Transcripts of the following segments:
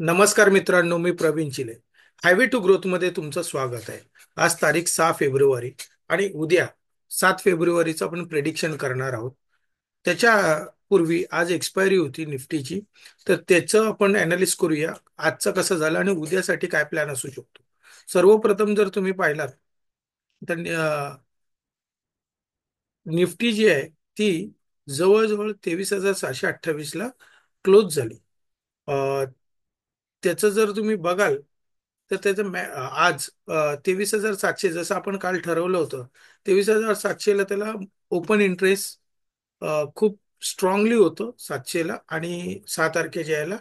नमस्कार मित्रांनो, मी प्रवीण चिले. Highway to growth मध्ये तुमचं स्वागत आहे. आज तारीख 6 फेब्रुवारी आणि उद्या 7 फेब्रुवारीचं आपण प्रेडिक्शन करणार आहोत. त्याच्या पूर्वी आज एक्सपायरी होती निफ्टीची, तर त्याचं आपण अनालिस करूया. आजचं कसं झालं आणि उद्यासाठी काय प्लॅन असू शकतो. सर्वप्रथम जर तुम्ही पाहिलात तर निफ्टी जी आहे ती जवळजवळ 23,728 ला क्लोज झाली. अ, त्याचं जर तुम्ही बघाल तर आज 23,700, जसं आपण काल ठरवलं होतं, 23,700 ला त्याला ओपन इंटरेस्ट खूप स्ट्रॉंगली होतं 700 ला, आणि 6 तारखेच्या यायला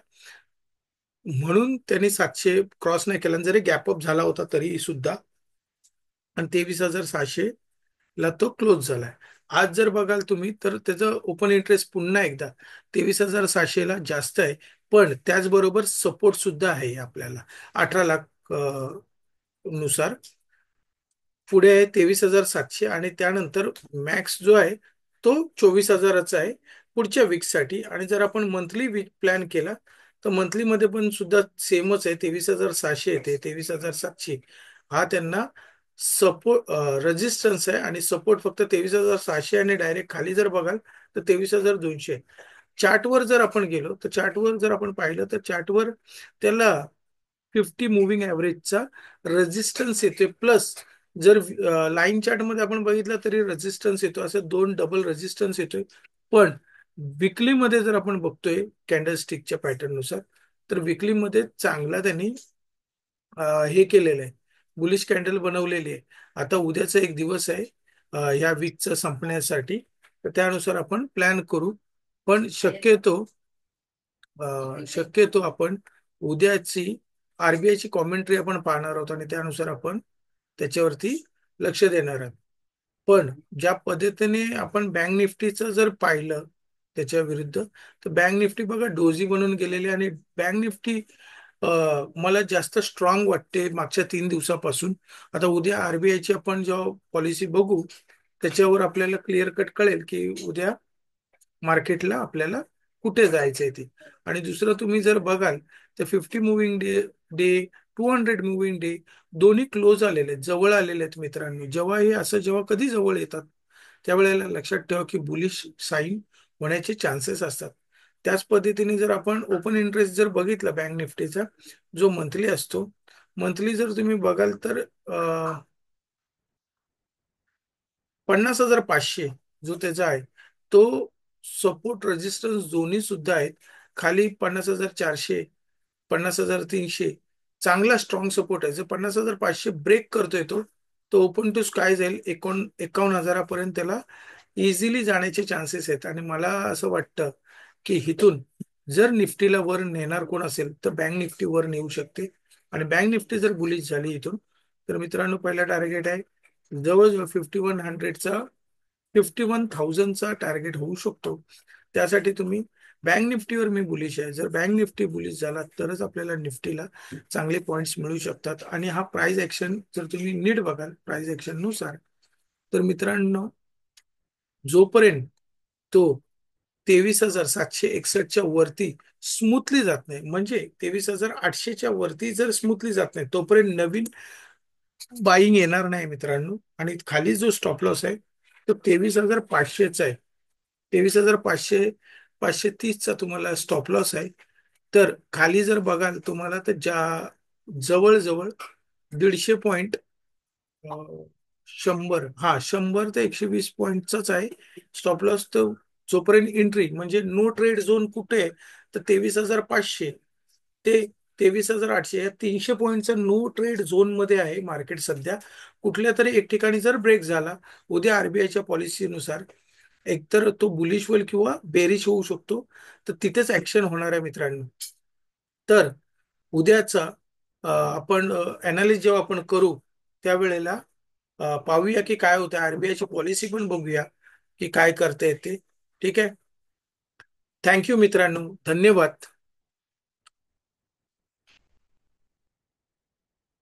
म्हणून त्यांनी 700 क्रॉस नाही केला. आणि जरी गॅपअप झाला होता तरी सुद्धा, आणि 23,600 ला तो क्लोज झालाय. आज जर बघाल तुम्ही तर त्याचं ओपन इंटरेस्ट पुन्हा एकदा 23,700 ला जास्त आहे. पण त्याचबरोबर सपोर्ट सुद्धा आहे आपल्याला 18 लाख नुसार. पुढे आहे 23,700, आणि त्यानंतर मॅक्स जो आहे तो 24,000चा आहे पुढच्या वीकसाठी. आणि जर आपण मंथली वीक प्लॅन केला तर मंथली मध्ये पण सुद्धा सेमच आहे, 23,600 येते, 23,700 हा त्यांना सपोर्ट रेजिस्टन्स आहे. आणि सपोर्ट फक्त 23,600, आणि डायरेक्ट खाली जर बघाल तर 23,200. चार्टवर जर आपण गेलो तर चार्टवर जर आपण पाहिलं तर चार्टवर त्याला 50 मुव्हिंग ऍव्हरेजचा रेजिस्टन्स येतोय, प्लस जर लाईन चार्ट मध्ये आपण बघितलं तरी रेजिस्टन्स येतो, असं दोन डबल रेजिस्टन्स येतोय. पण विकली मध्ये जर आपण बघतोय कॅन्डलस्टिकच्या पॅटर्न नुसार, तर विकली मध्ये चांगला त्यांनी हे केलेलं आहे, बुलिश कॅन्डल बनवलेली आहे. आता उद्याचा एक दिवस आहे या वीकचं संपण्यासाठी, तर त्यानुसार आपण प्लॅन करू. पण शक्यतो आपण उद्याची आरबीआयची कॉमेंट्री आपण पाहणार आहोत, आणि त्यानुसार आपण त्याच्यावरती लक्ष देणार आहोत. पण ज्या पद्धतीने आपण बँक निफ्टीचं जर पाहिलं त्याच्या विरुद्ध, तर बँक निफ्टी बघा डोजी बनून गेलेली, आणि बँक निफ्टी मला जास्त स्ट्रॉंग वाटते मागच्या 3 दिवसापासून. आता उद्या आरबीआयची आपण जेव्हा पॉलिसी बघू त्याच्यावर आपल्याला क्लिअर कट कळेल की उद्या मार्केटला आपल्याला कुठे जायचंय ते. आणि दुसरं तुम्ही जर बघाल तर 50 मुव्हिंग डे, 200 मुव्हिंग डे दोन्ही क्लोज आलेले आहेत, जवळ आलेले आहेत मित्रांनो. जेव्हा कधी जवळ येतात त्यावेळेला लक्षात ठेवा की बुलिश साईन होण्याचे चान्सेस असतात. त्याच पद्धतीने जर आपण ओपन इंटरेस्ट जर बघितला बँक निफ्टीचा, जो मंथली असतो, मंथली जर तुम्ही बघाल तर 50,500 जो त्याचा आहे तो सपोर्ट रेजिस्टन्स दोन्ही सुद्धा आहेत. खाली 50,400, 50,300 चांगला स्ट्रॉंग सपोर्ट आहे. जर 50,500 ब्रेक करतोय तो ओपन टू स्काय जाईल 51,000पर्यंत, त्याला इझिली जाण्याचे चान्सेस आहेत. आणि मला असं वाटतं की इथून जर निफ्टीला वर नेणार कोण असेल तर बँक निफ्टी वर नेऊ शकते. आणि बँक निफ्टी जर बुलिश झाली इथून, तर मित्रांनो पहिला टार्गेट आहे जवळजवळ 5100चा, 51,000चा टार्गेट होऊ शकतो. त्यासाठी तुम्ही बँक निफ्टीवर मी बुलिश आहे. जर बँक निफ्टी बुलिश झाला तरच आपल्याला निफ्टीला चांगले पॉइंट्स मिळू शकतात. आणि हा प्राइस ऍक्शन जर तुम्ही नीट बघाल प्राइस ऍक्शन नुसार, तर मित्रांनो जोपर्यंत तो 23,761च्या वरती स्मूथली जात नाही, म्हणजे 23,800च्या वरती जर स्मूथली जात नाही, तोपर्यंत नवीन बाईंग येणार नाही मित्रांनो. आणि खाली जो स्टॉप लॉस आहे तो 23,500चा आहे. 23,500, 530चा तुम्हाला स्टॉप लॉस आहे. तर खाली जर बघाल तुम्हाला तर जवळजवळ 150 पॉइंट, 100 ते 120 पॉईंटचाच आहे स्टॉप लॉस. तर जोपर्यंत एंट्री म्हणजे नो ट्रेड झोन कुठे आहे, तर 23,500 ते 23,800 या 300 पॉईंटचा नो ट्रेड झोन मध्ये आहे मार्केट सध्या. कुठल्या तरी एक ठिकाणी जर ब्रेक झाला उद्या आरबीआयच्या पॉलिसीनुसार, एकतर तो बुलिश होईल किंवा बेरिश होऊ शकतो, तर तिथेच ऍक्शन होणार आहे मित्रांनो. तर उद्याचा आपण अनालिस्ट जेव्हा आपण करू त्यावेळेला पाहूया की काय होतं, आरबीआयची पॉलिसी पण बघूया की काय करता येते. ठीक आहे. थँक्यू मित्रांनो, धन्यवाद.